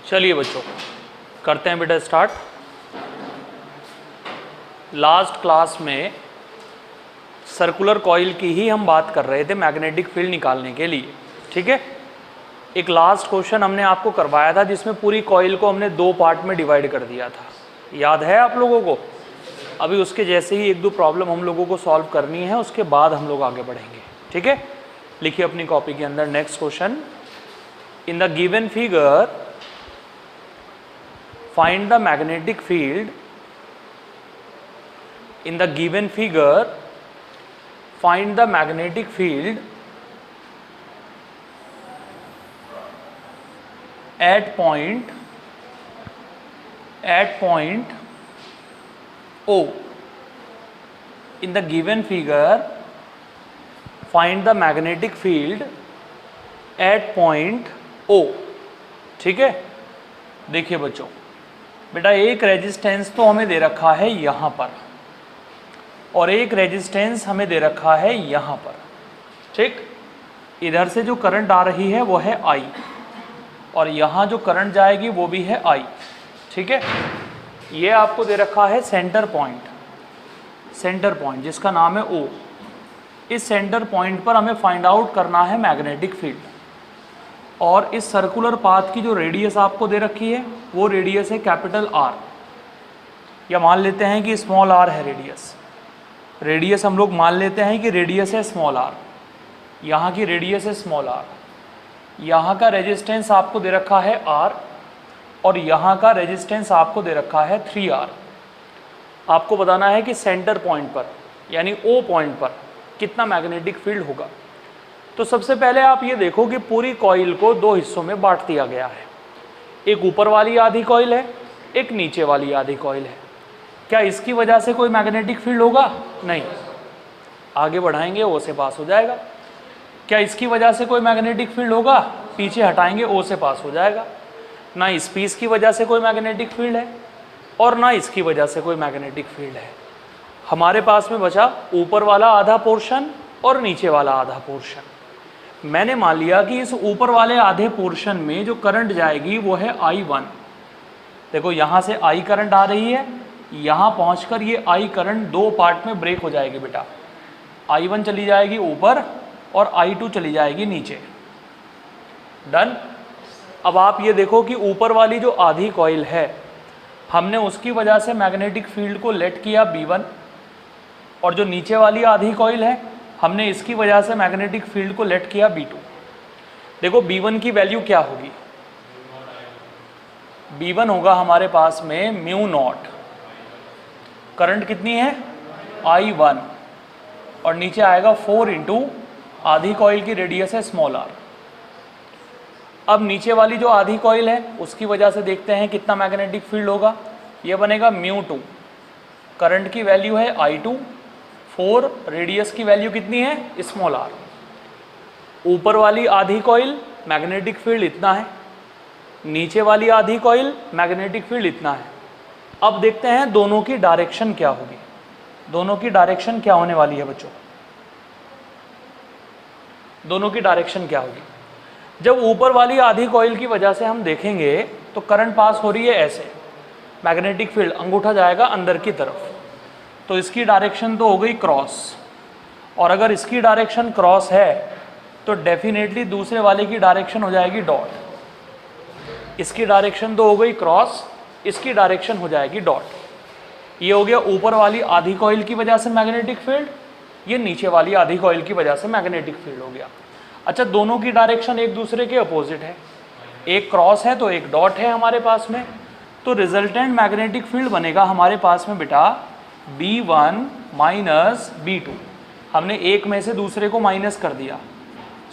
चलिए बच्चों करते हैं बेटा स्टार्ट। लास्ट क्लास में सर्कुलर कॉइल की ही हम बात कर रहे थे मैग्नेटिक फील्ड निकालने के लिए, ठीक है। एक लास्ट क्वेश्चन हमने आपको करवाया था जिसमें पूरी कॉइल को हमने दो पार्ट में डिवाइड कर दिया था, याद है आप लोगों को। अभी उसके जैसे ही एक दो प्रॉब्लम हम लोगों को सॉल्व करनी है, उसके बाद हम लोग आगे बढ़ेंगे, ठीक है। लिखिए अपनी कॉपी के अंदर next question. In the given figure find the magnetic field in the given figure, find the magnetic field at point O. In the given figure find the magnetic field at point O, ठीक है। देखिए बच्चों, बेटा एक resistance तो हमें दे रखा है यहाँ पर और एक रेजिस्टेंस हमें दे रखा है यहाँ पर, ठीक। इधर से जो करंट आ रही है वो है I और यहाँ जो करंट जाएगी वो भी है I, ठीक है। ये आपको दे रखा है सेंटर पॉइंट जिसका नाम है O। इस सेंटर पॉइंट पर हमें फाइंड आउट करना है मैग्नेटिक फील्ड और इस सर्कुलर पाथ की जो रेडियस आपको दे रखी है वो रेडियस है कैपिटल R, या मान लेते हैं कि स्मॉल r है रेडियस हम लोग मान लेते हैं कि रेडियस है स्मॉल r, यहाँ की रेडियस है स्मॉल r, यहाँ का रेजिस्टेंस आपको दे रखा है R और यहाँ का रेजिस्टेंस आपको दे रखा है 3R। आपको बताना है कि सेंटर पॉइंट पर यानी O पॉइंट पर कितना मैग्नेटिक फील्ड होगा। तो सबसे पहले आप ये देखो कि पूरी कॉइल को दो हिस्सों में बांट दिया गया है, एक ऊपर वाली आधी कॉइल है, एक नीचे वाली आधी कॉइल है। क्या इसकी वजह से कोई मैग्नेटिक फील्ड होगा? नहीं, आगे बढ़ाएंगे O से पास हो जाएगा। क्या इसकी वजह से कोई मैग्नेटिक फील्ड होगा? पीछे हटाएंगे O से पास हो जाएगा। ना इस पीस की वजह से कोई मैग्नेटिक फील्ड है और ना इसकी वजह से कोई मैग्नेटिक फील्ड है। हमारे पास में बचा ऊपर वाला आधा पोर्शन और नीचे वाला आधा पोर्शन। मैंने मान लिया कि इस ऊपर वाले आधे पोर्शन में जो करंट जाएगी वो है I1। देखो यहाँ से I करंट आ रही है, यहाँ पहुँचकर ये I करंट दो पार्ट में ब्रेक हो जाएगी बेटा। I1 चली जाएगी ऊपर और I2 चली जाएगी नीचे। डन। अब आप ये देखो कि ऊपर वाली जो आधी कॉइल है हमने उसकी वजह से मैग्नेटिक फील्ड को लेट किया B1 और जो नीचे वाली आधी कॉइल है हमने इसकी वजह से मैग्नेटिक फील्ड को लेट किया B2। देखो B1 की वैल्यू क्या होगी? B1 होगा हमारे पास में म्यू नॉट, करंट कितनी है I1 और नीचे आएगा 4 इंटू आधी कॉइल की रेडियस है स्मॉल r। अब नीचे वाली जो आधी कॉइल है उसकी वजह से देखते हैं कितना मैग्नेटिक फील्ड होगा। ये बनेगा म्यू2, करंट की वैल्यू है I2, 4 रेडियस की वैल्यू कितनी है स्मॉल r। ऊपर वाली आधी कॉइल मैग्नेटिक फील्ड इतना है, नीचे वाली आधी कॉइल मैग्नेटिक फील्ड इतना है। अब देखते हैं दोनों की डायरेक्शन क्या होगी। दोनों की डायरेक्शन क्या होने वाली है बच्चों? दोनों की डायरेक्शन क्या होगी? जब ऊपर वाली आधी कॉइल की वजह से हम देखेंगे तो करंट पास हो रही है ऐसे, मैग्नेटिक फील्ड अंगूठा जाएगा अंदर की तरफ, तो इसकी डायरेक्शन तो हो गई क्रॉस। और अगर इसकी डायरेक्शन क्रॉस है तो डेफिनेटली दूसरे वाले की डायरेक्शन हो जाएगी डॉट। इसकी डायरेक्शन तो हो गई क्रॉस, इसकी डायरेक्शन हो जाएगी डॉट। ये हो गया ऊपर वाली आधी कॉइल की वजह से मैग्नेटिक फील्ड, ये नीचे वाली आधी कॉइल की वजह से मैग्नेटिक फील्ड हो गया। अच्छा, दोनों की डायरेक्शन एक दूसरे के अपोजिट है, एक क्रॉस है तो एक डॉट है हमारे पास में, तो रिजल्टेंट मैग्नेटिक फील्ड बनेगा हमारे पास में बेटा B1 माइनस B2। हमने एक में से दूसरे को माइनस कर दिया,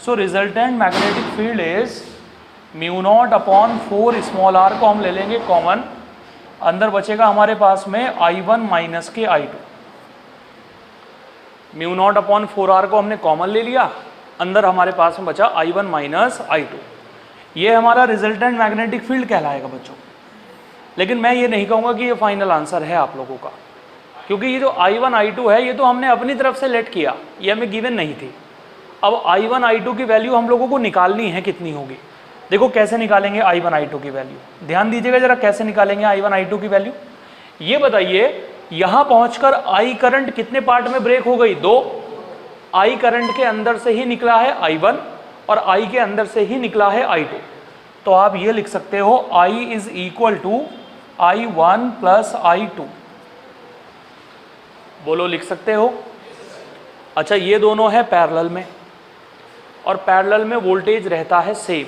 so resultant magnetic field is mu not upon 4 small r को हम ले लेंगे कॉमन, अंदर बचेगा हमारे पास में I1 माइनस के I2। Mu naught upon 4r को हमने कॉमन ले लिया, अंदर हमारे पास में बचा I1 माइनस I2। ये हमारा रिजल्टेंट मैग्नेटिक फील्ड कहलाएगा बच्चों। लेकिन मैं ये नहीं कहूँगा कि ये फाइनल आंसर है आप लोगों का, क्योंकि ये जो I1 I2 है ये तो हमने अपनी तरफ से लेट किया, ये हमें गिवन नहीं थी। अब I1 I2 की वैल्यू हम लोगों को निकालनी है कितनी होगी, देखो कैसे निकालेंगे I1 I2 की वैल्यू, ध्यान दीजिएगा जरा कैसे निकालेंगे I1 I2 की वैल्यू। ये बताइए यहां पहुंचकर I करंट कितने पार्ट में ब्रेक हो गई, 2। I करंट के अंदर से ही निकला है I1 और I के अंदर से ही निकला है I2। तो आप ये लिख सकते हो I is equal to I1 plus I2। बोलो लिख सकते हो। अच्छा ये दोनों है पैरेलल में और पैरेलल में वोल्टेज रहता है सेम।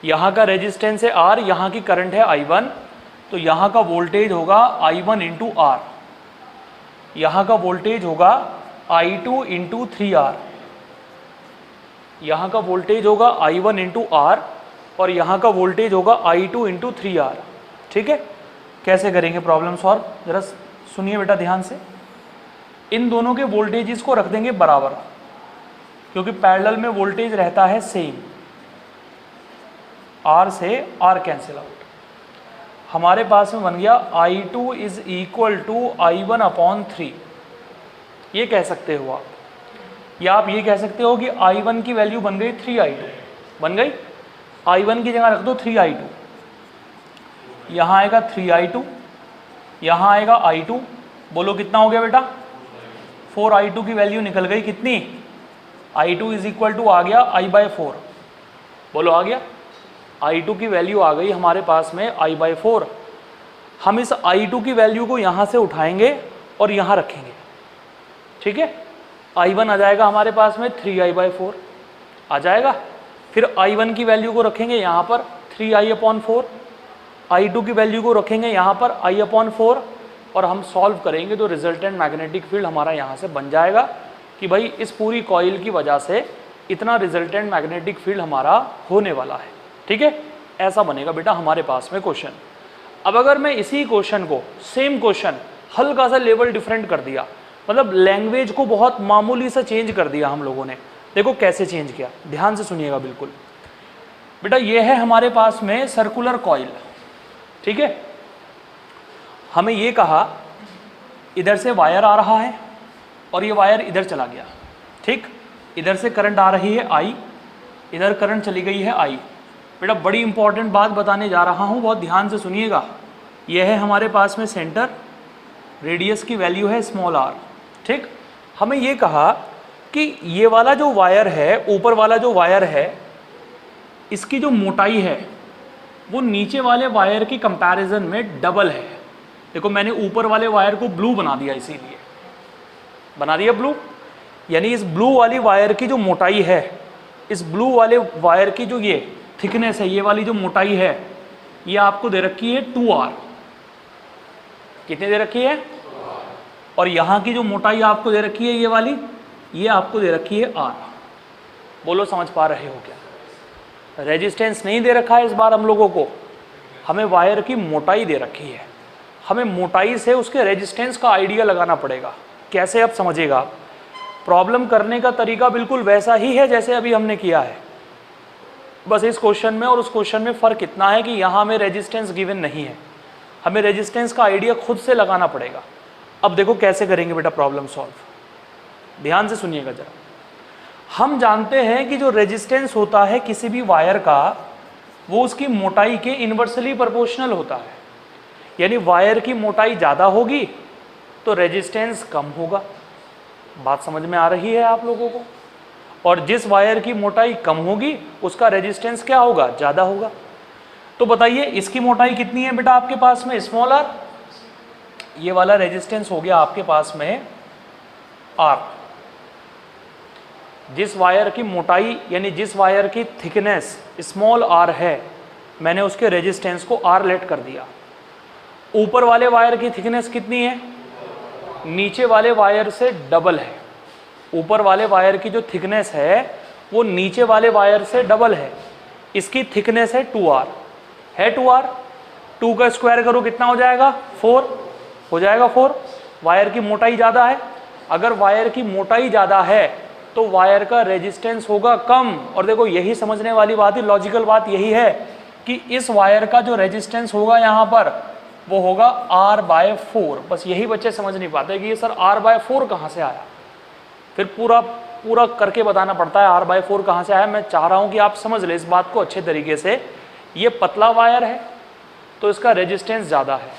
यहाँ का रेजिस्टेंस है R, यहाँ की करंट है I1, तो यहाँ का वोल्टेज होगा I1 इंटू R, यहाँ का वोल्टेज होगा I2 इंटू 3R, यहाँ का वोल्टेज होगा I1 इंटू R और यहाँ का वोल्टेज होगा I2 इंटू 3R। ठीक है, कैसे करेंगे प्रॉब्लम सॉल्व, जरा सुनिए बेटा ध्यान से। इन दोनों के वोल्टेजेस को रख देंगे बराबर, क्योंकि पैरेलल में वोल्टेज रहता है सेम। R से R कैंसिल आउट, हमारे पास में बन गया I2 is equal to I1 upon 3। ये कह सकते हो आप, या आप ये कह सकते हो कि I1 की वैल्यू बन गई 3I2, बन गई। I1 की जगह रख दो 3I2, यहाँ आएगा 3I2, यहाँ आएगा I2। बोलो कितना हो गया बेटा, 4I2 की वैल्यू निकल गई कितनी, I2 इज इक्वल टू आ गया I/4। बोलो आ गया, I2 की वैल्यू आ गई हमारे पास में I/4। हम इस I2 की वैल्यू को यहाँ से उठाएंगे और यहाँ रखेंगे। ठीक है, I1 आ जाएगा हमारे पास में 3I/4 आ जाएगा। फिर I1 की वैल्यू को रखेंगे यहाँ पर 3I/4, I2 की वैल्यू को रखेंगे यहाँ पर I/4 और हम सॉल्व करेंगे तो रिजल्टेंट मैग्नेटिक फील्ड हमारा यहाँ से बन जाएगा कि भाई इस पूरी कॉइल की वजह से इतना रिजल्टेंट मैग्नेटिक फील्ड हमारा होने वाला है। ठीक है, ऐसा बनेगा बेटा हमारे पास में क्वेश्चन। अब अगर मैं इसी क्वेश्चन को, सेम क्वेश्चन, हल्का सा लेवल डिफरेंट कर दिया, मतलब लैंग्वेज को बहुत मामूली सा चेंज कर दिया हम लोगों ने। देखो कैसे चेंज किया, ध्यान से सुनिएगा बिल्कुल बेटा। ये है हमारे पास में सर्कुलर कॉइल। ठीक है, हमें ये कहा इधर से वायर आ रहा है और ये वायर इधर चला गया। ठीक, इधर से करंट आ रही है I, इधर करंट चली गई है I। बेटा बड़ी इंपॉर्टेंट बात बताने जा रहा हूँ, बहुत ध्यान से सुनिएगा। यह है हमारे पास में सेंटर, रेडियस की वैल्यू है स्मॉल r। ठीक, हमें ये कहा कि ये वाला जो वायर है, ऊपर वाला जो वायर है, इसकी जो मोटाई है वो नीचे वाले वायर की कंपैरिजन में डबल है। देखो मैंने ऊपर वाले वायर को ब्लू बना दिया, इसीलिए बना दिया ब्लू, यानी इस ब्लू वाली वायर की जो मोटाई है, इस ब्लू वाले वायर की जो ये थिकनेस है, ये वाली जो मोटाई है, ये आपको दे रखी है 2R। कितने दे रखी है, और यहाँ की जो मोटाई आपको दे रखी है ये वाली, ये आपको दे रखी है R। बोलो समझ पा रहे हो क्या। रेजिस्टेंस नहीं दे रखा है इस बार हम लोगों को, हमें वायर की मोटाई दे रखी है। हमें मोटाई से उसके रेजिस्टेंस का आइडिया लगाना पड़ेगा। कैसे, अब समझिएगा। प्रॉब्लम करने का तरीका बिल्कुल वैसा ही है जैसे अभी हमने किया है, बस इस क्वेश्चन में और उस क्वेश्चन में फ़र्क इतना है कि यहाँ हमें रेजिस्टेंस गिवन नहीं है, हमें रेजिस्टेंस का आइडिया खुद से लगाना पड़ेगा। अब देखो कैसे करेंगे बेटा प्रॉब्लम सॉल्व, ध्यान से सुनिएगा जरा। हम जानते हैं कि जो रेजिस्टेंस होता है किसी भी वायर का, वो उसकी मोटाई के इन्वर्सली प्रोपोर्शनल होता है। यानी वायर की मोटाई ज़्यादा होगी तो रेजिस्टेंस कम होगा। बात समझ में आ रही है आप लोगों को। और जिस वायर की मोटाई कम होगी उसका रेजिस्टेंस क्या होगा, ज़्यादा होगा। तो बताइए इसकी मोटाई कितनी है बेटा आपके पास में, स्मॉल r। ये वाला रेजिस्टेंस हो गया आपके पास में R। जिस वायर की मोटाई यानी जिस वायर की थिकनेस स्मॉल r है, मैंने उसके रेजिस्टेंस को R लेट कर दिया। ऊपर वाले वायर की थिकनेस कितनी है, नीचे वाले वायर से डबल है। ऊपर वाले वायर की जो थिकनेस है वो नीचे वाले वायर से डबल है। इसकी थिकनेस है 2R, है 2R। 2 का स्क्वायर करो कितना हो जाएगा, 4 हो जाएगा। 4, वायर की मोटाई ज़्यादा है। अगर वायर की मोटाई ज़्यादा है तो वायर का रेजिस्टेंस होगा कम। और देखो यही समझने वाली बात है, लॉजिकल बात यही है कि इस वायर का जो रेजिस्टेंस होगा यहाँ पर वो होगा R/4। बस यही बच्चे समझ नहीं पाते कि ये सर R/4 कहाँ से आया। फिर पूरा पूरा करके बताना पड़ता है R/4 कहाँ से आया। मैं चाह रहा हूँ कि आप समझ लें इस बात को अच्छे तरीके से। ये पतला वायर है तो इसका रेजिस्टेंस ज़्यादा है,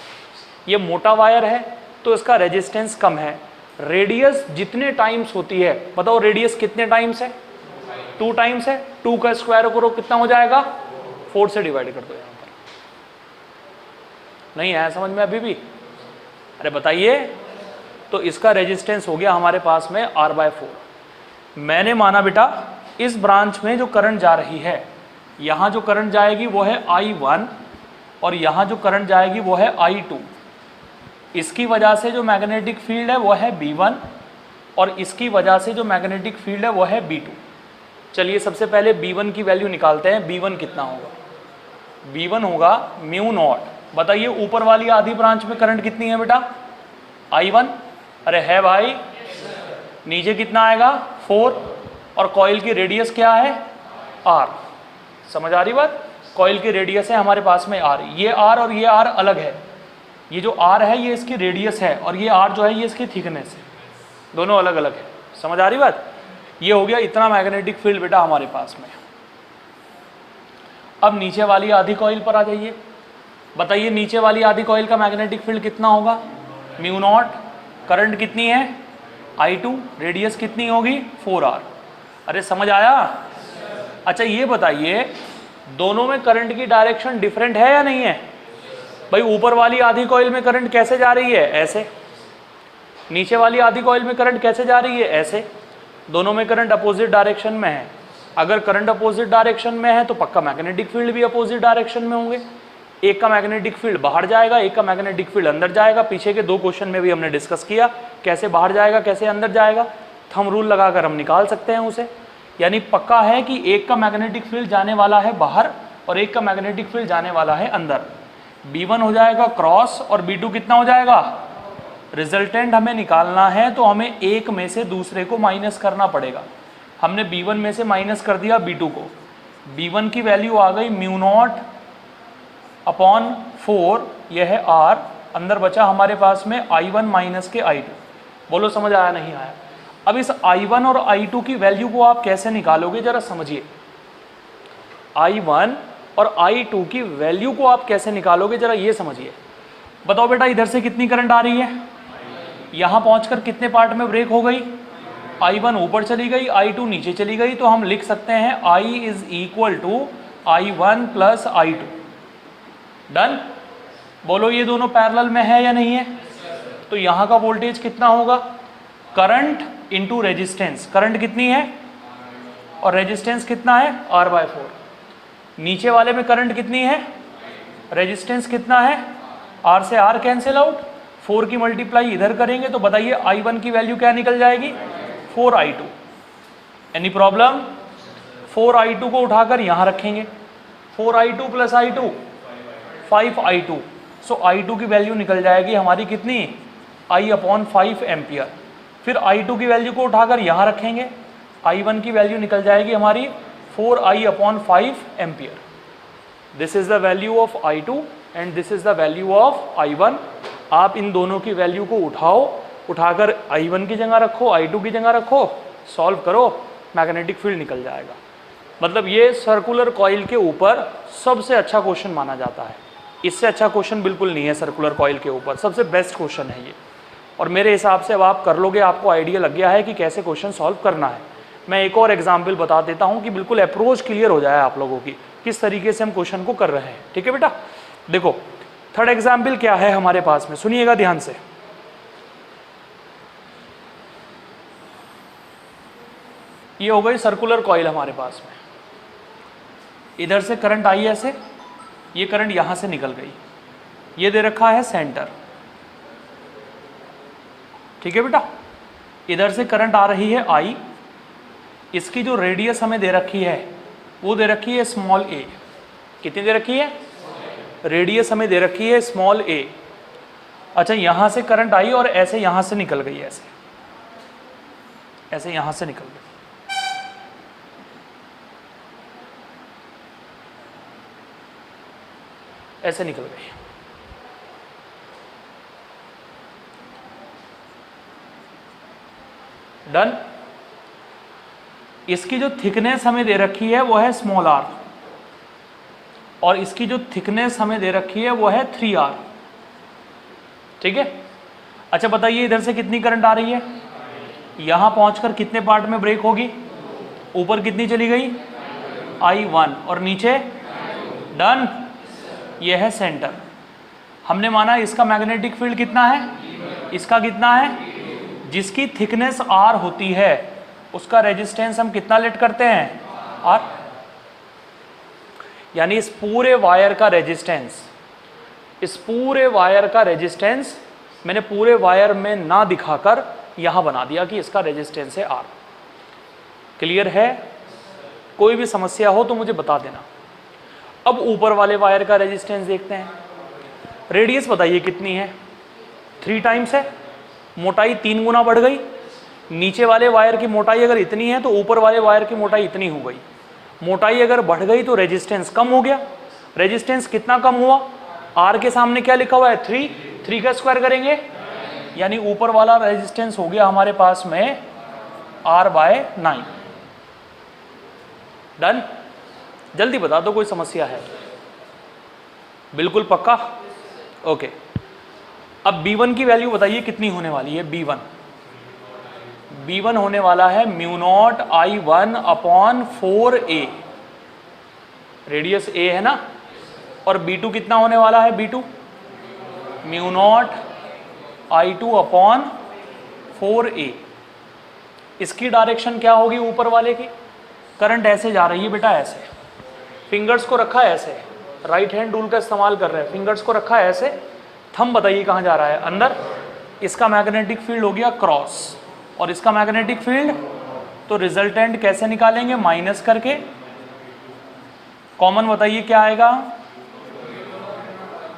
ये मोटा वायर है तो इसका रेजिस्टेंस कम है। रेडियस जितने टाइम्स होती है, बताओ रेडियस कितने टाइम्स है? 2 टाइम्स है। 2 का स्क्वायर करो कितना हो जाएगा? 4 से डिवाइड कर दो। यहाँ पर नहीं आया समझ में अभी भी? अरे बताइए। तो इसका रेजिस्टेंस हो गया हमारे पास में R/4। मैंने माना बेटा इस ब्रांच में जो करंट जा रही है, यहाँ जो करंट जाएगी वो है I1 और यहाँ जो करंट जाएगी वो है I2। इसकी वजह से जो मैग्नेटिक फील्ड है वो है B1 और इसकी वजह से जो मैग्नेटिक फील्ड है वो है B2। चलिए सबसे पहले B1 की वैल्यू निकालते हैं। B1 कितना होगा? B1 होगा μ0। बताइए ऊपर वाली आधी ब्रांच में करंट कितनी है बेटा? I1। अरे है भाई। नीचे कितना आएगा? 4। और कॉइल की रेडियस क्या है? R। समझ आ रही बात? कॉइल की रेडियस है हमारे पास में R। ये R और ये R अलग है। ये जो R है ये इसकी रेडियस है और ये R जो है ये इसकी थिकनेस है, दोनों अलग अलग है। समझ आ रही बात? ये हो गया इतना मैग्नेटिक फील्ड बेटा हमारे पास में। अब नीचे वाली आधी कॉइल पर आ जाइए। बताइए नीचे वाली आधी कॉइल का मैग्नेटिक फील्ड कितना होगा? μ0। करंट कितनी है? I2। रेडियस कितनी होगी? 4R। अरे समझ आया? अच्छा ये बताइए दोनों में करंट की डायरेक्शन डिफरेंट है या नहीं है? भाई ऊपर वाली आधी कॉइल में करंट कैसे जा रही है? ऐसे। नीचे वाली आधी कॉइल में करंट कैसे जा रही है? ऐसे। दोनों में करंट अपोजिट डायरेक्शन में है। अगर करंट अपोजिट डायरेक्शन में है तो पक्का मैग्नेटिक फील्ड भी अपोजिट डायरेक्शन में होंगे। एक का मैग्नेटिक फील्ड बाहर जाएगा, एक का मैग्नेटिक फील्ड अंदर जाएगा। पीछे के 2 क्वेश्चन में भी हमने डिस्कस किया कैसे बाहर जाएगा कैसे अंदर जाएगा। थंब रूल लगाकर हम निकाल सकते हैं उसे। यानी पक्का है कि एक का मैग्नेटिक फील्ड जाने वाला है बाहर और एक का मैग्नेटिक फील्ड जाने वाला है अंदर। B1 हो जाएगा क्रॉस और B2 कितना हो जाएगा? रिजल्टेंट हमें निकालना है तो हमें एक में से दूसरे को माइनस करना पड़ेगा। हमने B1 में से माइनस कर दिया B2 को। B1 की वैल्यू आ गई μ0/4, यह है R। अंदर बचा हमारे पास में I1 माइनस के I2। बोलो समझ आया नहीं आया? अब इस I1 और I2 की वैल्यू को आप कैसे निकालोगे जरा समझिए। I1 और I2 की वैल्यू को आप कैसे निकालोगे जरा ये समझिए। बताओ बेटा इधर से कितनी करंट आ रही है? यहाँ पहुंचकर कितने पार्ट में ब्रेक हो गई? I1 ऊपर चली गई, I2 नीचे चली गई। तो हम लिख सकते हैं I is equal to I1 plus I2। Done? बोलो ये दोनों पैरेलल में है या नहीं है? तो यहाँ का वोल्टेज कितना होगा? Current into resistance. करंट कितनी है और रेजिस्टेंस कितना है? R/4। नीचे वाले में करंट कितनी है? रेजिस्टेंस कितना है? R से R कैंसिल आउट। 4 की मल्टीप्लाई इधर करेंगे तो बताइए I1 की वैल्यू क्या निकल जाएगी? 4I2। Any problem? 4I2 को उठाकर यहाँ रखेंगे। 4I2 plus I2 5I2। सो I2 की वैल्यू निकल जाएगी हमारी कितनी? I/5 ampere. फिर I2 की वैल्यू को उठाकर यहाँ रखेंगे। I1 की वैल्यू निकल जाएगी हमारी 4I/5 ampere. This is the value of I2 and this is the value of I1। आप इन दोनों की वैल्यू को उठाओ, उठाकर I1 की जगह रखो, I2 की जगह रखो, सॉल्व करो, मैग्नेटिक फील्ड निकल जाएगा। मतलब ये सर्कुलर कॉइल के ऊपर सबसे अच्छा क्वेश्चन माना जाता है। इससे अच्छा क्वेश्चन बिल्कुल नहीं है सर्कुलर कॉइल के ऊपर, सबसे बेस्ट क्वेश्चन है ये। और मेरे हिसाब से अब आप कर लोगे, आपको आइडिया लग गया है कि कैसे क्वेश्चन सॉल्व करना है। मैं एक और एग्जाम्पल बता देता हूँ कि बिल्कुल अप्रोच क्लियर हो जाए आप लोगों की, किस तरीके से हम क्वेश्चन को कर रहे हैं। ठीक है बेटा? देखो थर्ड एग्जाम्पल क्या है हमारे पास में, सुनिएगा ध्यान से। ये हो गई सर्कुलर कॉइल हमारे पास में। इधर से करंट आई ऐसे, ये करंट यहां से निकल गई, ये दे रखा है सेंटर। ठीक है बेटा? इधर से करंट आ रही है I, इसकी जो रेडियस हमें दे रखी है वो दे रखी है स्मॉल a। कितनी दे रखी है? रेडियस हमें दे रखी है स्मॉल a। अच्छा यहां से करंट आई और ऐसे यहां से निकल गई, ऐसे यहां से निकल गई। ऐसे निकल गई। डन? इसकी जो थिकनेस हमें दे रखी है वो है स्मॉल r, और इसकी जो थिकनेस हमें दे रखी है वो है 3r। ठीक है, अच्छा बताइए इधर से कितनी करंट आ रही है, यहां पहुंचकर कितने पार्ट में ब्रेक होगी, ऊपर कितनी चली गई I1 और नीचे डन। ये है सेंटर। हमने माना इसका मैग्नेटिक फील्ड कितना है, इसका कितना है, जिसकी थिकनेस r होती है उसका रेजिस्टेंस हम कितना लेट करते हैं r, यानी इस पूरे वायर का रेजिस्टेंस, इस पूरे वायर का रेजिस्टेंस मैंने पूरे वायर में ना दिखाकर यहां बना दिया कि इसका रेजिस्टेंस है r। क्लियर है, कोई भी समस्या हो तो मुझे बता देना। अब ऊपर वाले वायर का रेजिस्टेंस देखते हैं। रेडियस बताइए कितनी है, 3 टाइम्स है, मोटाई 3 गुना बढ़ गई। नीचे वाले वायर की मोटाई अगर इतनी है तो ऊपर वाले वायर की मोटाई इतनी हो गई। मोटाई अगर बढ़ गई तो रेजिस्टेंस कम हो गया। रेजिस्टेंस कितना कम हुआ, R के सामने क्या लिखा हुआ है 3 का स्क्वायर करेंगे, यानी ऊपर वाला रेजिस्टेंस हो गया हमारे पास में R/9। डन, जल्दी बता दो कोई समस्या है, बिल्कुल पक्का, ओके। अब B1 की वैल्यू बताइए कितनी होने वाली है। B1 होने वाला है μ0 I1/4a, रेडियस a है ना, और B2 कितना होने वाला है, B2 μ0 I2/4a। इसकी डायरेक्शन क्या होगी, ऊपर वाले की करंट ऐसे जा रही है बेटा, ऐसे फिंगर्स को रखा है ऐसे, राइट हैंड रूल का इस्तेमाल कर रहे हैं, फिंगर्स को रखा है ऐसे, थंब बताइए कहाँ जा रहा है, अंदर। इसका मैग्नेटिक फील्ड हो गया क्रॉस, और इसका मैग्नेटिक फील्ड, तो रिजल्टेंट कैसे निकालेंगे, माइनस करके। कॉमन बताइए क्या आएगा,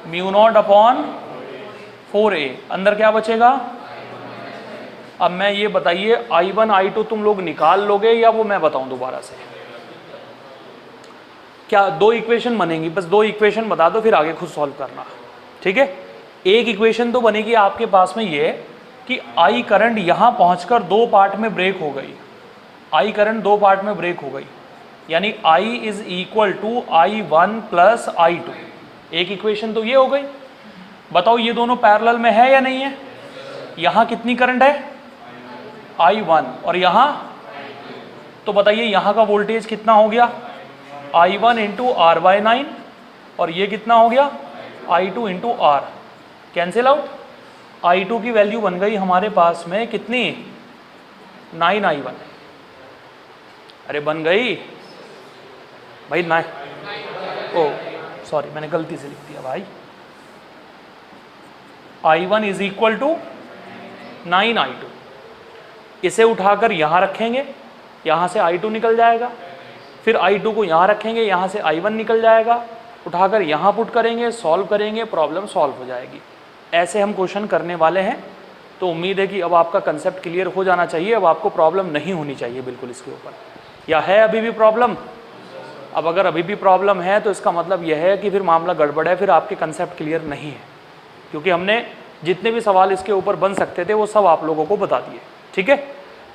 μ0/4a, अंदर क्या बचेगा। अब मैं ये बताइए I1 I2 तुम लोग निकाल लोगे या वो मैं बताऊं दोबारा से, क्या 2 इक्वेशन बनेंगी, बस 2 इक्वेशन बता दो फिर आगे खुद सॉल्व करना, ठीक है। एक इक्वेशन तो बनेगी आपके पास में ये कि I करंट यहां पहुंचकर 2 पार्ट में ब्रेक हो गई, I करंट 2 पार्ट में ब्रेक हो गई, यानी I is equal to I1 plus I2। एक इक्वेशन तो ये हो गई। बताओ ये दोनों पैरेलल में है या नहीं है, यहां कितनी करंट है I1 और यहां, तो बताइए यहां का वोल्टेज कितना हो गया I1 इंटू R/9, और ये कितना हो गया I2 into R, cancel out. I2 की वैल्यू बन गई हमारे पास में कितनी 9I1, अरे बन गई भाई 9, ओ सॉरी मैंने गलती से लिख दिया भाई, I1 is equal to 9I2। इसे उठाकर यहाँ रखेंगे, यहाँ से I2 निकल जाएगा, फिर I2 को यहाँ रखेंगे, यहाँ से I1 निकल जाएगा, उठाकर यहाँ पुट करेंगे, सॉल्व करेंगे, प्रॉब्लम सॉल्व हो जाएगी। ऐसे हम क्वेश्चन करने वाले हैं, तो उम्मीद है कि अब आपका कंसेप्ट क्लियर हो जाना चाहिए, अब आपको प्रॉब्लम नहीं होनी चाहिए बिल्कुल इसके ऊपर। या है अभी भी प्रॉब्लम? अब अगर अभी भी प्रॉब्लम है तो इसका मतलब यह है कि फिर मामला गड़बड़ है, फिर आपके कंसेप्ट क्लियर नहीं है, क्योंकि हमने जितने भी सवाल इसके ऊपर बन सकते थे वो सब आप लोगों को बता दिए, ठीक है।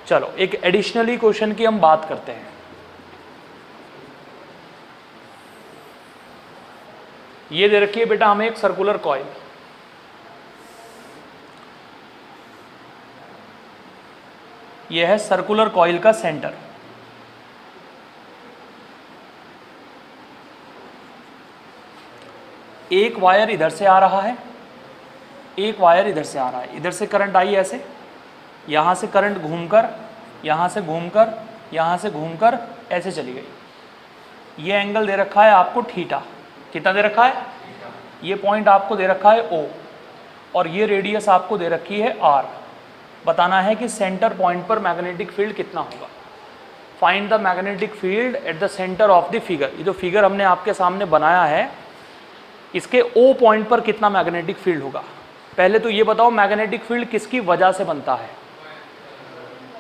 चलो एक एडिशनली क्वेश्चन की हम बात करते हैं। ये दे रखी है बेटा हमें एक सर्कुलर कॉइल, यह है सर्कुलर कॉइल का सेंटर। एक वायर इधर से आ रहा है, एक वायर इधर से आ रहा है, इधर से करंट आई ऐसे, यहाँ से करंट घूमकर, यहाँ से घूमकर, यहाँ से घूमकर ऐसे चली गई। ये एंगल दे रखा है आपको थीटा, कितना दे रखा है, ये पॉइंट आपको दे रखा है O, और ये रेडियस आपको दे रखी है R। बताना है कि सेंटर पॉइंट पर मैग्नेटिक फील्ड कितना होगा। Find the magnetic field at the centre of the figure. ये जो फिगर हमने आपके सामने बनाया है, इसके O पॉइंट पर कितना मैग्नेटिक फील्ड होगा। पहले तो ये बताओ मैग्नेटिक फील्ड किसकी वजह से बनता है।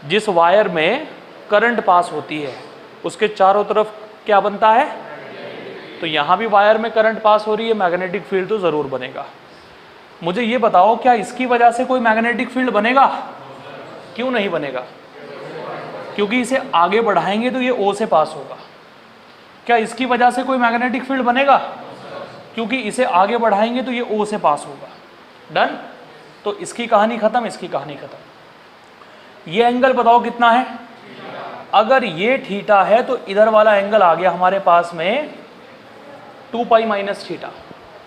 जिस वायर में करंट पास होती है उसके चारों तरफ क्या बनता है, तो यहाँ भी वायर में करंट पास हो रही है, मैग्नेटिक फील्ड तो ज़रूर बनेगा। मुझे ये बताओ क्या इसकी वजह से कोई मैग्नेटिक फील्ड बनेगा, क्यों नहीं बनेगा, क्योंकि इसे आगे बढ़ाएंगे तो ये ओ से पास होगा। क्या इसकी वजह से कोई मैग्नेटिक फील्ड बनेगा? क्योंकि इसे आगे बढ़ाएंगे तो ये ओ से पास होगा। डन। तो इसकी कहानी खत्म, इसकी कहानी खत्म। ये एंगल बताओ कितना है? अगर ये थीटा है तो इधर वाला एंगल आ गया हमारे पास में 2 पाई माइनस थीटा।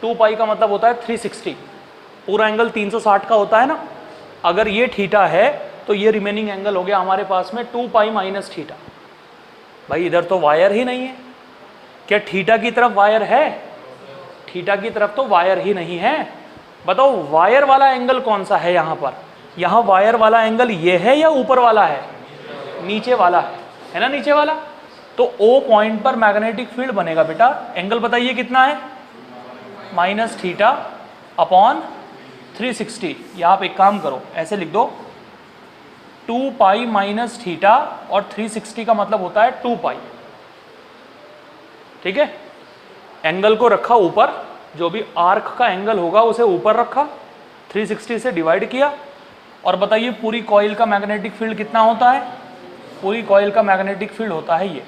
2 पाई का मतलब होता है 360। पूरा एंगल 360 का होता है ना। अगर ये थीटा है तो ये रिमेनिंग एंगल हो गया हमारे पास में 2 पाई माइनस थीटा। भाई इधर तो वायर ही नहीं है। क्या थीटा की तरफ वायर है? थीटा की तरफ तो वायर ही नहीं है। बताओ वायर वाला एंगल कौन सा है यहाँ पर? यहाँ वायर वाला एंगल ये है या ऊपर वाला है? नीचे वाला है ना, नीचे वाला। तो ओ पॉइंट पर मैग्नेटिक फील्ड बनेगा बेटा। एंगल बताइए कितना है? Minus theta upon 360। या आप एक काम करो, ऐसे लिख दो 2 पाई माइनस थीटा और 360 का मतलब होता है 2 पाई। ठीक है। एंगल को रखा ऊपर, जो भी आर्क का एंगल होगा उसे ऊपर रखा, 360 से डिवाइड किया। और बताइए पूरी कॉइल का मैग्नेटिक फील्ड कितना होता है? पूरी कॉइल का मैग्नेटिक फील्ड होता है ये।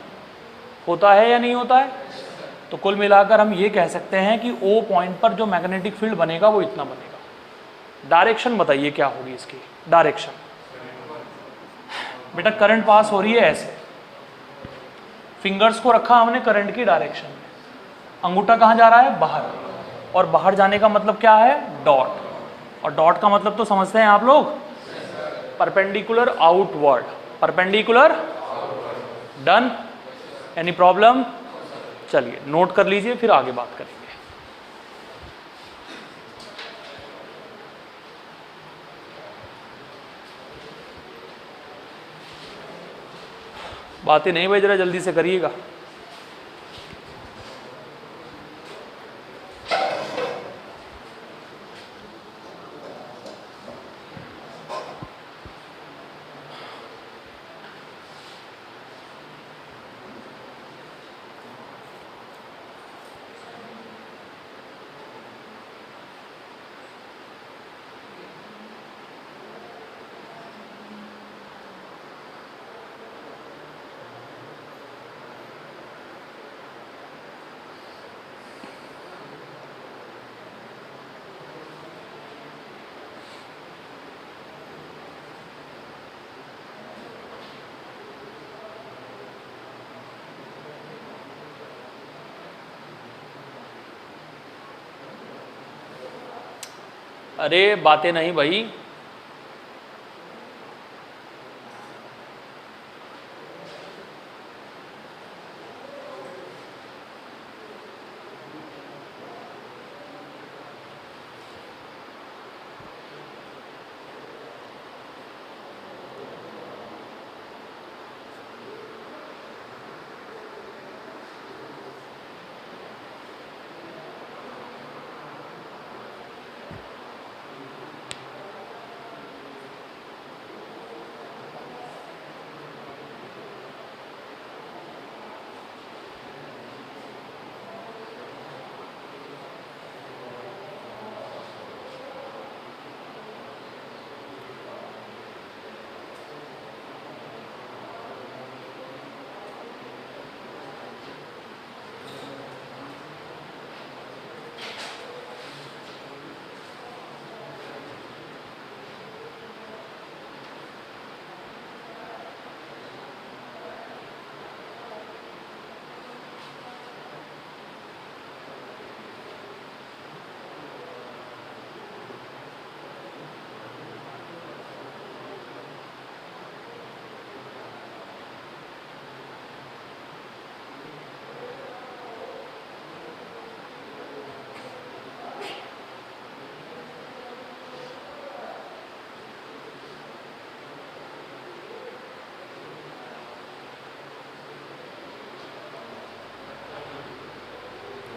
होता है या नहीं होता है? तो कुल मिलाकर हम ये कह सकते हैं कि ओ पॉइंट पर जो मैग्नेटिक फील्ड बनेगा वो इतना बनेगा। डायरेक्शन बताइए क्या होगी इसकी डायरेक्शन? बेटा करंट पास हो रही है ऐसे, फिंगर्स को रखा हमने करंट की डायरेक्शन में, अंगूठा कहाँ जा रहा है? बाहर। और बाहर जाने का मतलब क्या है? डॉट। और डॉट का मतलब तो समझते हैं आप लोग, perpendicular outward. Perpendicular. Done. Any problem? चलिए नोट कर लीजिए, फिर आगे बात करेंगे। बातें नहीं भेज रहे, जल्दी से करिएगा। अरे बातें नहीं भाई।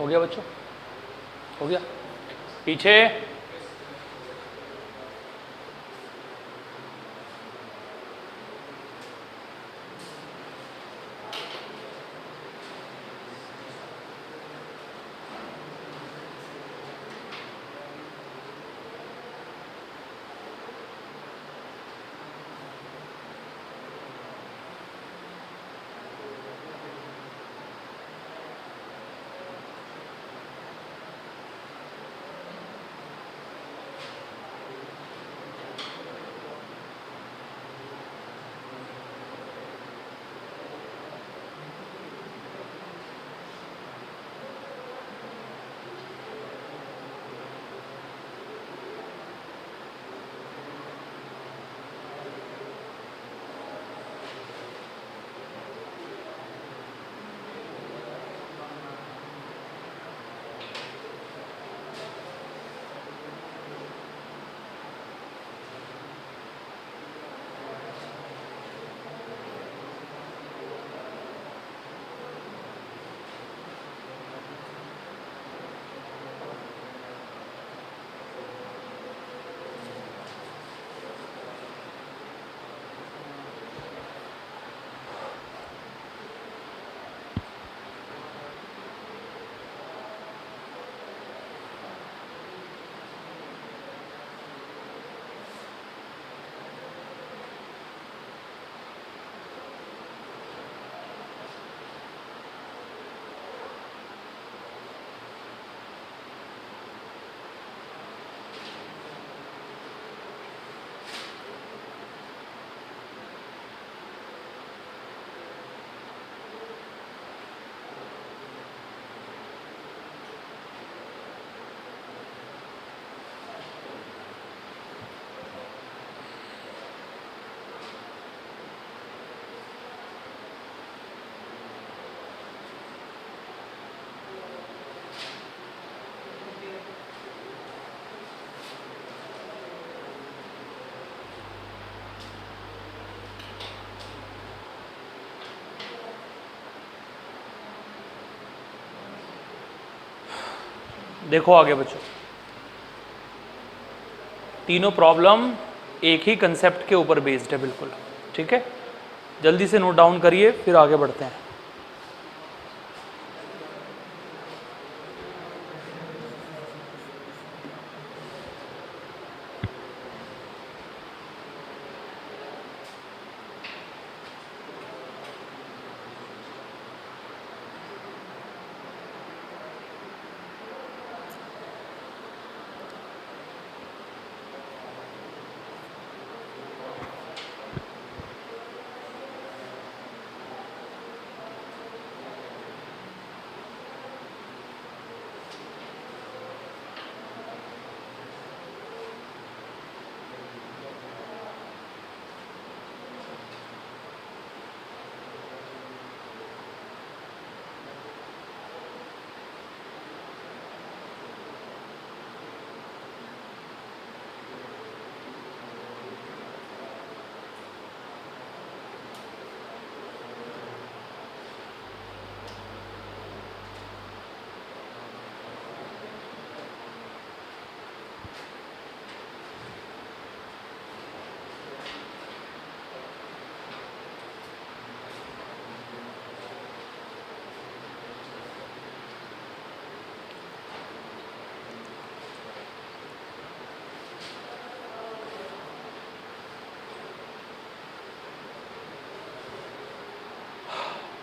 हो गया बच्चों? हो गया? पीछे। देखो आगे बच्चों, तीनों प्रॉब्लम एक ही कंसेप्ट के ऊपर बेस्ड है बिल्कुल, ठीक है। जल्दी से नोट डाउन करिए फिर आगे बढ़ते हैं।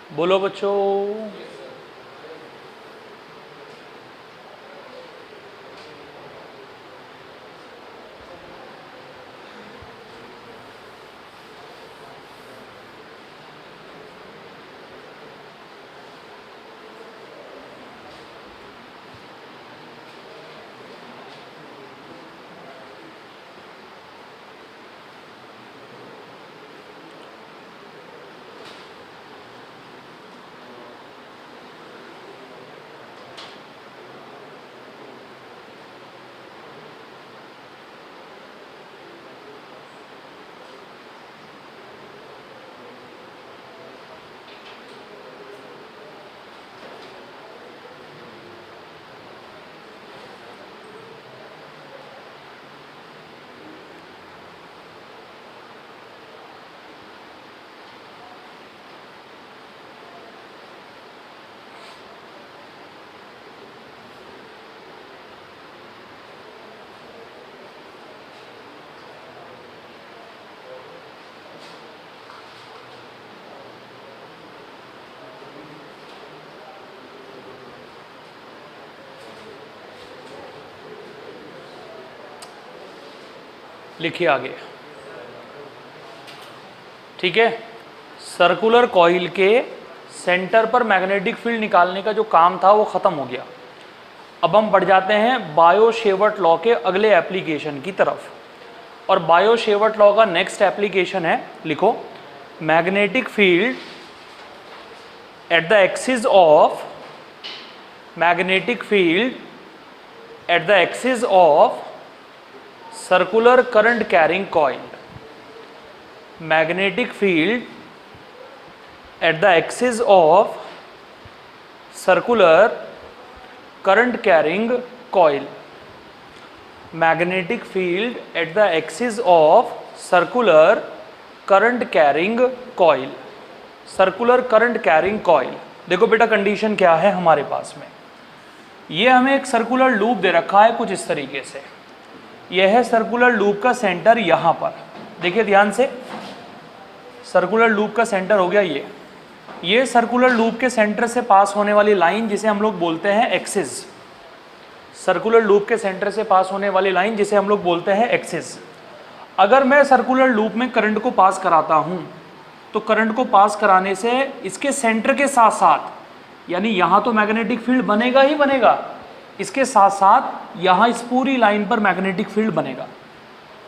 बोलो बच्चों। लिखिए आगे, ठीक है। सर्कुलर कॉइल के सेंटर पर मैग्नेटिक फील्ड निकालने का जो काम था वो खत्म हो गया। अब हम बढ़ जाते हैं बायो शेवर्ट लॉ के अगले एप्लीकेशन की तरफ। और बायो शेवर्ट लॉ का नेक्स्ट एप्लीकेशन है, लिखो, magnetic field at the axis of magnetic field at the axis of circular current carrying coil. Magnetic field at the axis of circular current carrying coil. Magnetic field at the axis of circular current carrying coil. Circular current carrying coil. देखो बेटा condition क्या है हमारे पास में, ये हमें एक circular loop दे रखा है कुछ इस तरीके से। यह है सर्कुलर लूप का सेंटर यहाँ पर, देखिए ध्यान से, सर्कुलर लूप का सेंटर हो गया ये सर्कुलर लूप के सेंटर से पास होने वाली लाइन जिसे हम लोग बोलते हैं एक्सिस। सर्कुलर लूप के सेंटर से पास होने वाली लाइन जिसे हम लोग बोलते हैं एक्सिस। अगर मैं सर्कुलर लूप में करंट को पास कराता हूँ तो करंट को पास कराने से इसके सेंटर के साथ साथ, यानी यहाँ तो मैग्नेटिक फील्ड बनेगा ही बनेगा, इसके साथ साथ यहाँ इस पूरी लाइन पर मैग्नेटिक फील्ड बनेगा।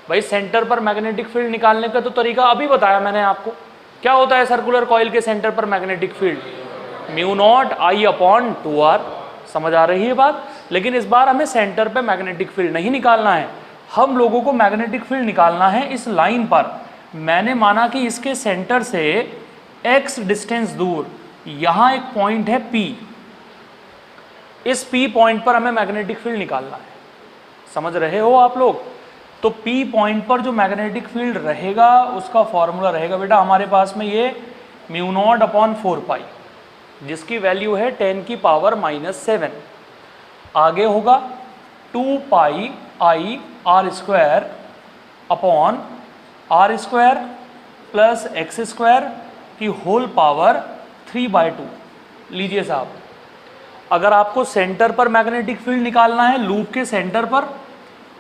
भाई सेंटर पर मैग्नेटिक फील्ड निकालने का तो तरीका अभी बताया मैंने आपको। क्या होता है सर्कुलर कॉइल के सेंटर पर मैग्नेटिक फील्ड? μ0I/2R। समझ आ रही है बात? लेकिन इस बार हमें सेंटर पे मैग्नेटिक फील्ड नहीं निकालना है, हम लोगों को मैग्नेटिक फील्ड निकालना है इस लाइन पर। मैंने माना कि इसके सेंटर से x डिस्टेंस दूर यहाँ एक पॉइंट है P। इस P पॉइंट पर हमें मैग्नेटिक फील्ड निकालना है, समझ रहे हो आप लोग। तो P पॉइंट पर जो मैग्नेटिक फील्ड रहेगा उसका फॉर्मूला रहेगा बेटा हमारे पास में ये μ0/4 जिसकी वैल्यू है 10⁻⁻⁷। आगे होगा 2πIr² प्लस x² की होल पावर 3/2। लीजिए साहब, अगर आपको सेंटर पर मैग्नेटिक फील्ड निकालना है, लूप के सेंटर पर,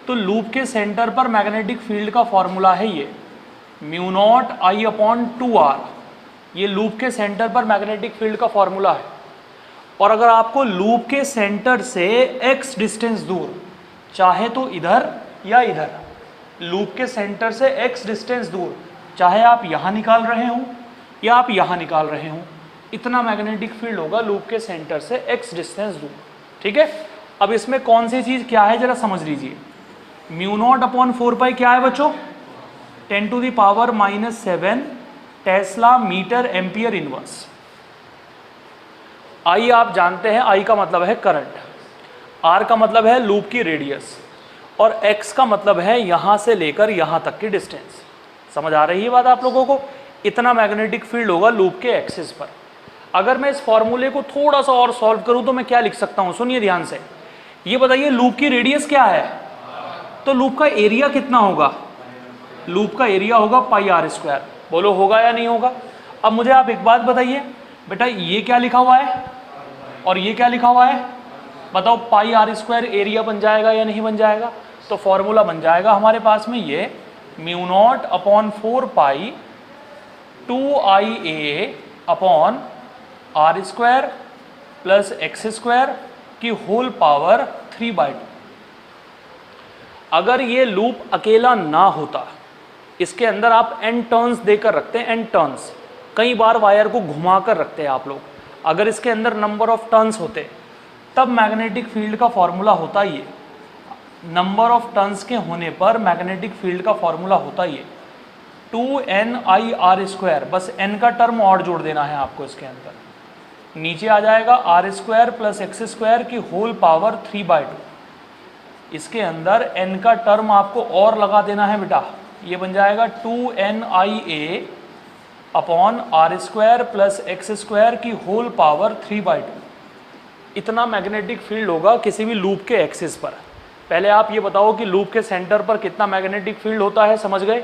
तो लूप के सेंटर पर मैग्नेटिक फील्ड का फॉर्मूला है ये μ0I/2r। ये लूप के सेंटर पर मैग्नेटिक फील्ड का फॉर्मूला है। और अगर आपको लूप के सेंटर से x डिस्टेंस दूर, चाहे तो इधर या इधर, लूप के सेंटर से x डिस्टेंस दूर, चाहे आप यहाँ निकाल रहे हो या आप यहाँ निकाल रहे हो, इतना मैग्नेटिक फील्ड होगा लूप के सेंटर से x डिस्टेंस दूर। ठीक है, अब इसमें कौन सी चीज़ क्या है जरा समझ लीजिए। μ0/4 क्या है बच्चों? 10⁻⁻7 tesla metre ampere inverse. I आप जानते हैं, I का मतलब है करंट, R का मतलब है लूप की रेडियस, और X का मतलब है यहाँ से लेकर यहाँ तक की डिस्टेंस। समझ आ रही है बात आप लोगों को? इतना मैग्नेटिक फील्ड होगा लूप के एक्सिस पर। अगर मैं इस फॉर्मूले को थोड़ा सा और सॉल्व करूँ तो मैं क्या लिख सकता हूँ? सुनिए ध्यान से, ये बताइए लूप की रेडियस क्या है, तो लूप का एरिया कितना होगा? लूप का एरिया होगा πr²। बोलो होगा या नहीं होगा? अब मुझे आप एक बात बताइए बेटा, ये क्या लिखा हुआ है और ये क्या लिखा हुआ है? बताओ, πr² एरिया बन जाएगा या नहीं बन जाएगा? तो फॉर्मूला बन जाएगा हमारे पास में ये μ0/4 2IA/r² प्लस x² की होल पावर 3/2। अगर ये लूप अकेला ना होता, इसके अंदर आप n टर्न्स देकर रखते हैं, n टर्न्स, कई बार वायर को घुमा कर रखते हैं आप लोग। अगर इसके अंदर नंबर ऑफ टर्न्स होते तब मैग्नेटिक फील्ड का फॉर्मूला होता ये, नंबर ऑफ टर्न्स के होने पर मैग्नेटिक फील्ड का फॉर्मूला होता ये 2NIr²। बस n का टर्म और जोड़ देना है आपको इसके अंदर, नीचे आ जाएगा r² प्लस x² की होल पावर 3/2। इसके अंदर n का टर्म आपको और लगा देना है बेटा, ये बन जाएगा 2NIA/r² प्लस x² की होल पावर 3/2। इतना मैग्नेटिक फील्ड होगा किसी भी लूप के एक्सिस पर। पहले आप ये बताओ कि लूप के सेंटर पर कितना मैग्नेटिक फील्ड होता है, समझ गए?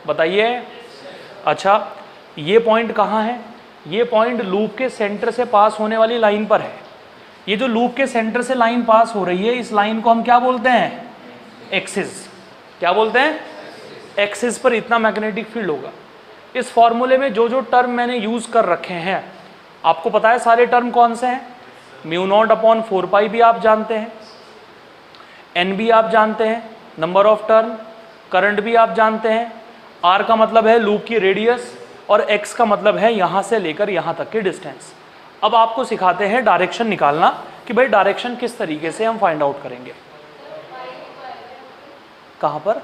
बताइए। अच्छा, ये पॉइंट कहाँ है? ये पॉइंट लूप के सेंटर से पास होने वाली लाइन पर है। ये जो लूप के सेंटर से लाइन पास हो रही है, इस लाइन को हम क्या बोलते हैं? एक्सिस। क्या बोलते हैं? एक्सिस पर इतना मैग्नेटिक फील्ड होगा। इस फॉर्मूले में जो जो टर्म मैंने यूज कर रखे हैं, आपको पता है सारे टर्म कौन से हैं? μ0/4 भी आप जानते हैं, n भी आप जानते हैं, नंबर ऑफ टर्म, करंट भी आप जानते हैं, r का मतलब है लूप की रेडियस, और x का मतलब है यहाँ से लेकर यहाँ तक की डिस्टेंस। अब आपको सिखाते हैं डायरेक्शन निकालना कि भाई डायरेक्शन किस तरीके से हम फाइंड आउट करेंगे। कहाँ पर?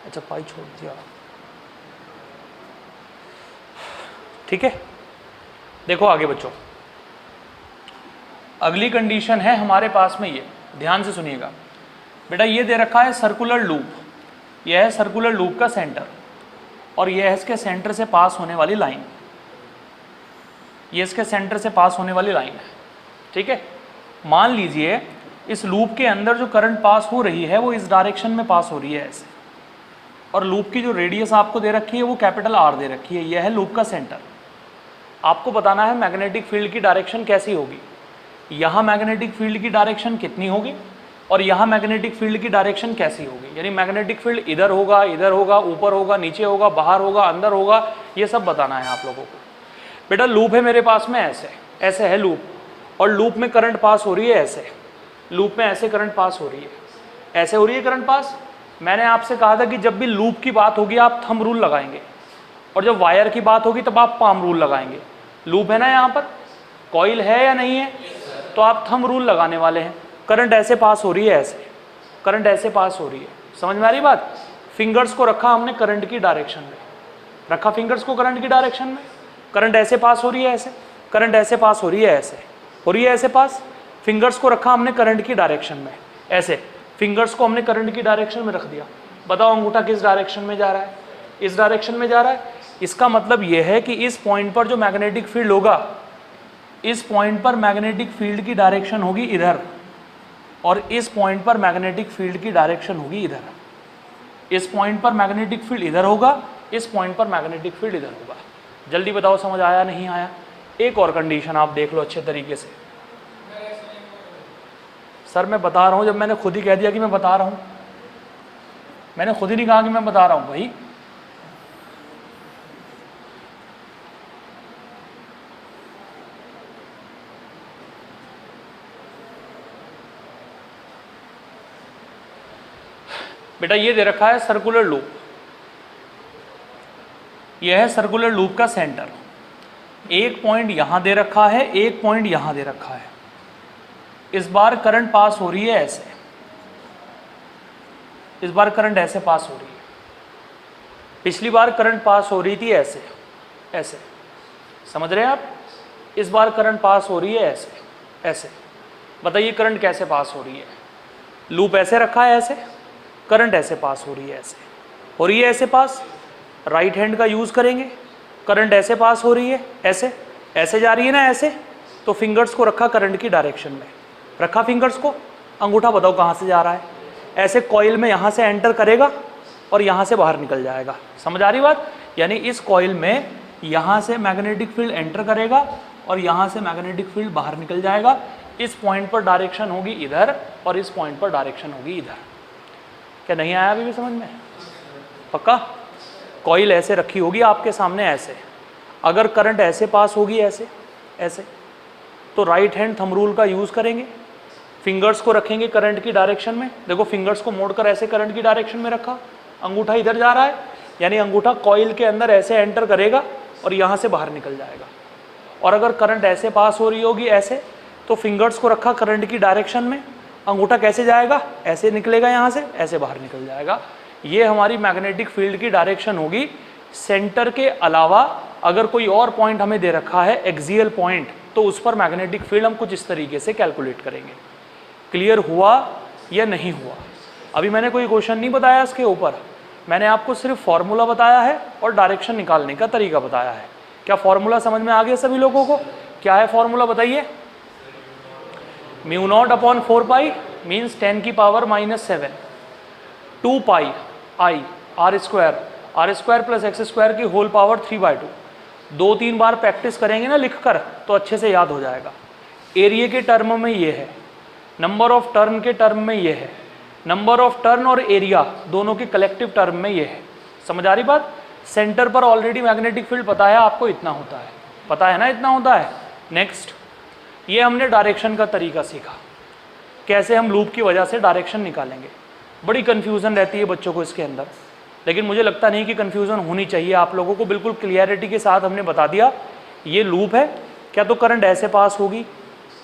अच्छा, पाई छोड़ दिया, ठीक है। देखो आगे बच्चों, अगली कंडीशन है हमारे पास में, ये ध्यान से सुनिएगा बेटा। ये दे रखा है सर्कुलर लूप, यह है सर्कुलर लूप का सेंटर, और यह है इसके सेंटर से पास होने वाली लाइन। ये इसके सेंटर से पास होने वाली लाइन है, ठीक है। मान लीजिए इस लूप के अंदर जो करंट पास हो रही है वो इस डायरेक्शन में पास हो रही है ऐसे, और लूप की जो रेडियस आपको दे रखी है वो कैपिटल R दे रखी है। यह है लूप का सेंटर। आपको बताना है मैग्नेटिक फील्ड की डायरेक्शन कैसी होगी। यहाँ मैग्नेटिक फील्ड की डायरेक्शन कितनी होगी और यहाँ मैग्नेटिक फील्ड की डायरेक्शन कैसी होगी। यानी मैग्नेटिक फील्ड इधर होगा, ऊपर होगा, नीचे होगा, बाहर होगा, अंदर होगा, ये सब बताना है आप लोगों को। बेटा लूप है मेरे पास में ऐसे, ऐसे है लूप, और लूप में करंट पास हो रही है ऐसे, लूप में ऐसे करंट पास हो रही है, ऐसे हो रही है करंट पास। मैंने आपसे कहा था कि जब भी लूप की बात होगी आप थंब रूल लगाएंगे, और जब वायर की बात होगी तब आप पाम रूल लगाएंगे। लूप है ना, यहाँ पर कॉइल है या नहीं है, तो आप थंब रूल लगाने वाले हैं। करंट ऐसे पास हो रही है, ऐसे करंट ऐसे पास हो रही है, समझ में आ रही बात। फिंगर्स को रखा हमने करंट की डायरेक्शन में, रखा फिंगर्स को करंट की डायरेक्शन में, करंट ऐसे पास हो रही है ऐसे, करंट ऐसे पास हो रही है ऐसे, हो रही है ऐसे पास। फिंगर्स को रखा हमने करंट की डायरेक्शन में ऐसे, फिंगर्स को हमने करंट की डायरेक्शन में रख दिया। बताओ अंगूठा किस डायरेक्शन में जा रहा है? इस डायरेक्शन में जा रहा है। इसका मतलब यह है कि इस पॉइंट पर जो मैग्नेटिक फील्ड होगा, इस पॉइंट पर मैग्नेटिक फील्ड की डायरेक्शन होगी इधर, और इस पॉइंट पर मैग्नेटिक फील्ड की डायरेक्शन होगी इधर। इस पॉइंट पर मैग्नेटिक फील्ड इधर होगा, इस पॉइंट पर मैग्नेटिक फील्ड इधर होगा। जल्दी बताओ समझ आया नहीं आया? एक और कंडीशन आप देख लो अच्छे तरीके से। सर मैं बता रहा हूं, जब मैंने खुद ही कह दिया कि मैं बता रहा हूं, मैंने खुद ही नहीं कहा कि मैं बता रहा हूं भाई। बेटा ये दे रखा है सर्कुलर लूप, यह है सर्कुलर लूप का सेंटर। एक पॉइंट यहां दे रखा है, एक पॉइंट यहां दे रखा है। इस बार करंट पास हो रही है ऐसे, इस बार करंट ऐसे पास हो रही है। पिछली बार करंट पास हो रही थी ऐसे ऐसे, समझ रहे हैं आप? इस बार करंट पास हो रही है ऐसे ऐसे। बताइए करंट कैसे पास हो रही है? लूप ऐसे रखा है ऐसे, करंट ऐसे पास हो रही है ऐसे, हो रही है ऐसे पास। राइट हैंड का यूज़ करेंगे, करंट ऐसे पास हो रही है ऐसे, ऐसे जा रही है ना ऐसे, तो फिंगर्स को रखा करंट की डायरेक्शन में, रखा फिंगर्स को। अंगूठा बताओ कहाँ से जा रहा है? ऐसे कॉइल में यहाँ से एंटर करेगा और यहाँ से बाहर निकल जाएगा। समझ आ रही बात? यानी इस कॉइल में यहाँ से मैग्नेटिक फील्ड एंटर करेगा और यहाँ से मैग्नेटिक फील्ड बाहर निकल जाएगा। इस पॉइंट पर डायरेक्शन होगी इधर और इस पॉइंट पर डायरेक्शन होगी इधर। क्या नहीं आया अभी भी समझ में? पक्का? कॉइल ऐसे रखी होगी आपके सामने ऐसे, अगर करंट ऐसे पास होगी ऐसे ऐसे, तो राइट हैंड थंब रूल का यूज़ करेंगे, फिंगर्स को रखेंगे करंट की डायरेक्शन में। देखो फिंगर्स को मोड़कर ऐसे करंट की डायरेक्शन में रखा, अंगूठा इधर जा रहा है, यानी अंगूठा कॉइल के अंदर ऐसे एंटर करेगा और यहाँ से बाहर निकल जाएगा। और अगर करंट ऐसे पास हो रही होगी ऐसे, तो फिंगर्स को रखा करंट की डायरेक्शन में, अंगूठा कैसे जाएगा? ऐसे निकलेगा यहाँ से, ऐसे बाहर निकल जाएगा। ये हमारी मैग्नेटिक फील्ड की डायरेक्शन होगी। सेंटर के अलावा अगर कोई और पॉइंट हमें दे रखा है एक्सियल पॉइंट, तो उस पर मैग्नेटिक फील्ड हम कुछ इस तरीके से कैलकुलेट करेंगे। क्लियर हुआ या नहीं हुआ? अभी मैंने कोई क्वेश्चन नहीं बताया इसके ऊपर, मैंने आपको सिर्फ फॉर्मूला बताया है और डायरेक्शन निकालने का तरीका बताया है। क्या फॉर्मूला समझ में आ गया सभी लोगों को? क्या है फॉर्मूला बताइए? म्यू नॉट अपॉन 4 पाई मीन्स 10 की power -7, 2 pi I R square plus x square की होल पावर 3/2। 2-3 बार प्रैक्टिस करेंगे ना लिखकर तो अच्छे से याद हो जाएगा। एरिया के टर्म में ये है, नंबर ऑफ टर्न के टर्म में ये है, नंबर ऑफ टर्न और एरिया दोनों के कलेक्टिव टर्म में ये है। समझ आ रही बात? सेंटर पर ऑलरेडी मैग्नेटिक फील्ड पता है आपको, इतना होता है, पता है ना इतना होता है। नेक्स्ट, ये हमने डायरेक्शन का तरीका सीखा, कैसे हम लूप की वजह से डायरेक्शन निकालेंगे। बड़ी कन्फ्यूज़न रहती है बच्चों को इसके अंदर, लेकिन मुझे लगता नहीं कि कन्फ्यूज़न होनी चाहिए। आप लोगों को बिल्कुल क्लियरिटी के साथ हमने बता दिया ये लूप है, क्या तो करंट ऐसे पास होगी,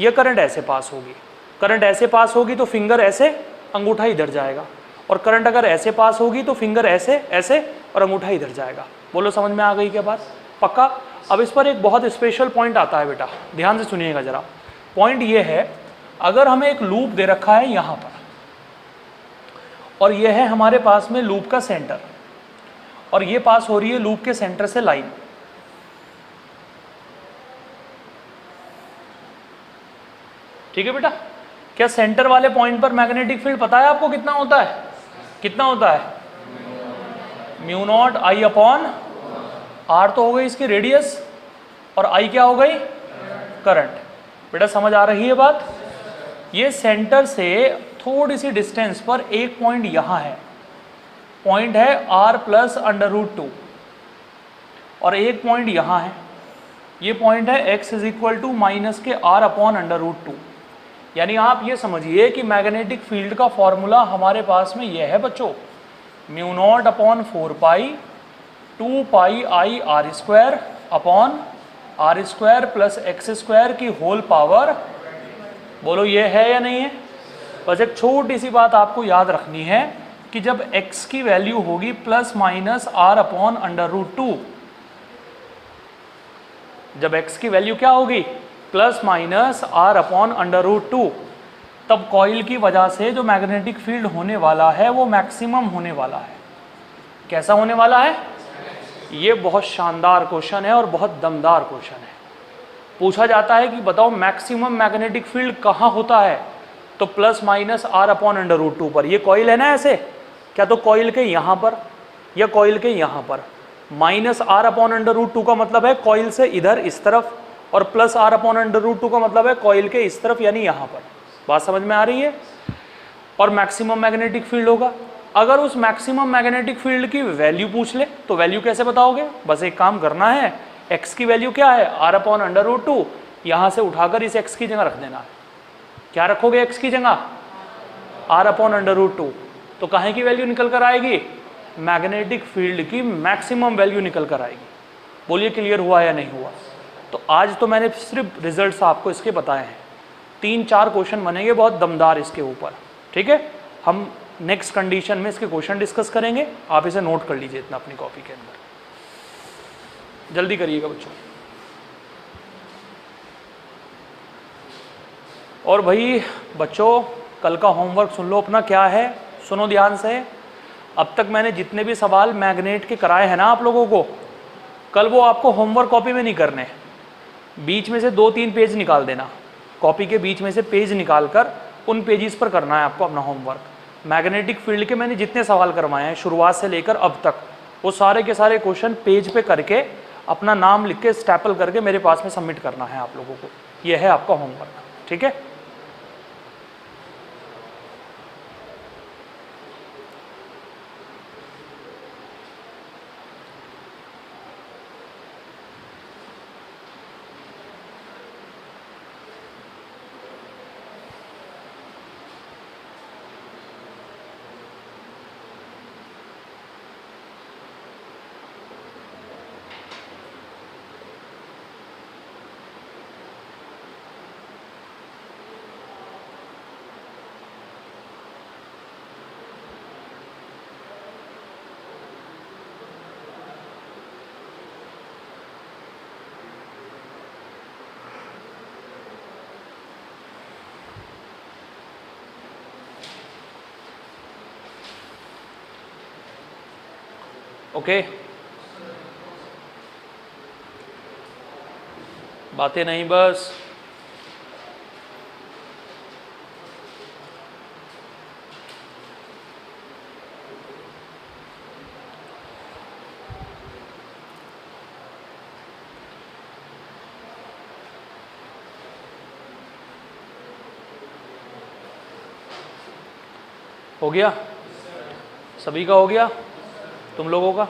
ये करंट ऐसे पास होगी। करंट ऐसे पास होगी तो फिंगर ऐसे, अंगूठा इधर जाएगा, और करंट अगर ऐसे पास होगी तो फिंगर ऐसे ऐसे और अंगूठा इधर जाएगा। बोलो समझ में आ गई क्या बात? पक्का? अब इस पर एक बहुत स्पेशल पॉइंट आता है बेटा, ध्यान से सुनिएगा जरा। पॉइंट ये है, अगर हमें एक लूप दे रखा है यहाँ पर, और ये है हमारे पास में लूप का सेंटर, और ये पास हो रही है लूप के सेंटर से लाइन। ठीक है बेटा? क्या सेंटर वाले पॉइंट पर मैग्नेटिक फील्ड पता है आपको कितना होता है? कितना होता है? Mu naught I upon R तो हो गई इसकी रेडियस, और आई क्या हो गई? करंट। बेटा समझ आ रही है बात? ये सेंटर से थोड़ी सी डिस्टेंस पर एक पॉइंट यहाँ है, पॉइंट है r प्लस √2, और एक पॉइंट यहाँ है, ये पॉइंट है x is equal to minus के r अपॉन √2। यानी आप ये समझिए कि मैग्नेटिक फील्ड का फॉर्मूला हमारे पास में ये है बच्चों, mu not upon 4 pi 2 pi I R square upon R square plus x square की होल पावर। बोलो ये है या नहीं है? बस एक छोटी सी बात आपको याद रखनी है कि जब x की वैल्यू होगी प्लस माइनस r अपॉन √2, जब x की वैल्यू क्या होगी plus minus r upon under root 2, तब कॉइल की वजह से जो मैग्नेटिक फील्ड होने वाला है वो मैक्सिमम होने वाला है। कैसा होने वाला है? ये बहुत शानदार क्वेश्चन है और बहुत दमदार क्वेश्चन है। पूछा जाता है कि बताओ मैक्सिमम मैग्नेटिक फील्ड कहाँ होता है, तो plus minus r upon under root 2 पर। ये कॉइल है ना ऐसे, क्या तो कॉइल के यहाँ पर या कॉइल के यहाँ पर। Minus r upon under root 2 का मतलब है कॉइल से इधर इस तरफ, और plus r upon under root 2 का मतलब है कॉइल के इस तरफ यानी यहाँ पर। बात समझ में आ रही है? और मैक्सिमम मैग्नेटिक फील्ड होगा। अगर उस मैक्सिमम मैग्नेटिक फील्ड की वैल्यू पूछ ले तो वैल्यू कैसे बताओगे? बस एक काम करना है, x की वैल्यू क्या है r अपॉन अंडर रूट 2, यहाँ से उठाकर इस x की जगह रख देना है। क्या रखोगे x की जगह? r upon under root 2। तो कहाँ की वैल्यू निकल कर आएगी? मैग्नेटिक फील्ड की मैक्सिमम वैल्यू निकल कर आएगी। बोलिए क्लियर हुआ या नहीं हुआ? तो आज तो मैंने सिर्फ रिजल्ट्स आपको इसके बताए हैं, 3-4 क्वेश्चन बनेंगे बहुत दमदार इसके ऊपर। ठीक है, हम नेक्स्ट कंडीशन में इसके क्वेश्चन डिस्कस करेंगे। आप इसे नोट कर लीजिए इतना अपनी कॉपी के अंदर, जल्दी करिएगा बच्चों। और भाई बच्चों, कल का होमवर्क सुन लो अपना, क्या है सुनो ध्यान से। अब तक मैंने जितने भी सवाल मैग्नेट के कराए हैं ना आप लोगों को, कल वो आपको होमवर्क कॉपी में नहीं करने, बीच में से 2-3 पेज निकाल देना, कॉपी के बीच में से पेज निकाल कर उन पेजेस पर करना है आपको अपना होमवर्क। मैग्नेटिक फील्ड के मैंने जितने सवाल करवाए हैं शुरुआत से लेकर अब तक, वो सारे के सारे क्वेश्चन पेज पे करके अपना नाम लिख के स्टैपल करके मेरे पास में सबमिट करना है आप लोगों को। यह है आपका होमवर्क। ठीक है, ओके। बातें नहीं बस। हो गया? सभी का हो गया? तुम लोगों का?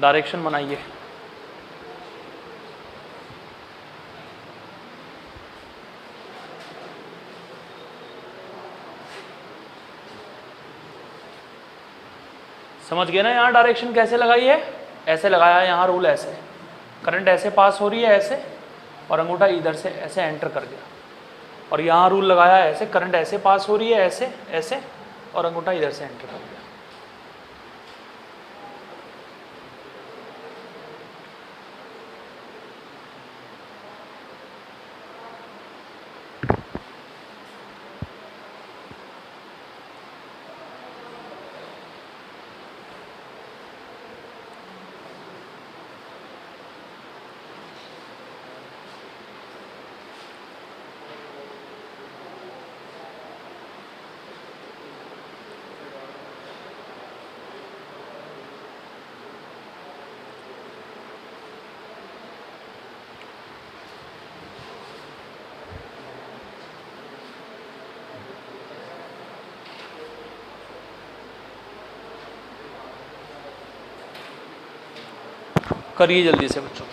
डायरेक्शन बनाइए। समझ गए ना यहाँ डायरेक्शन कैसे लगाई है? ऐसे लगाया है यहाँ रूल, ऐसे करंट ऐसे पास हो रही है ऐसे, और अंगूठा इधर से ऐसे एंटर कर गया। और यहाँ रूल लगाया है ऐसे, करंट ऐसे पास हो रही है ऐसे ऐसे, और अंगूठा इधर से एंटर कर गया। करिए जल्दी से बच्चों।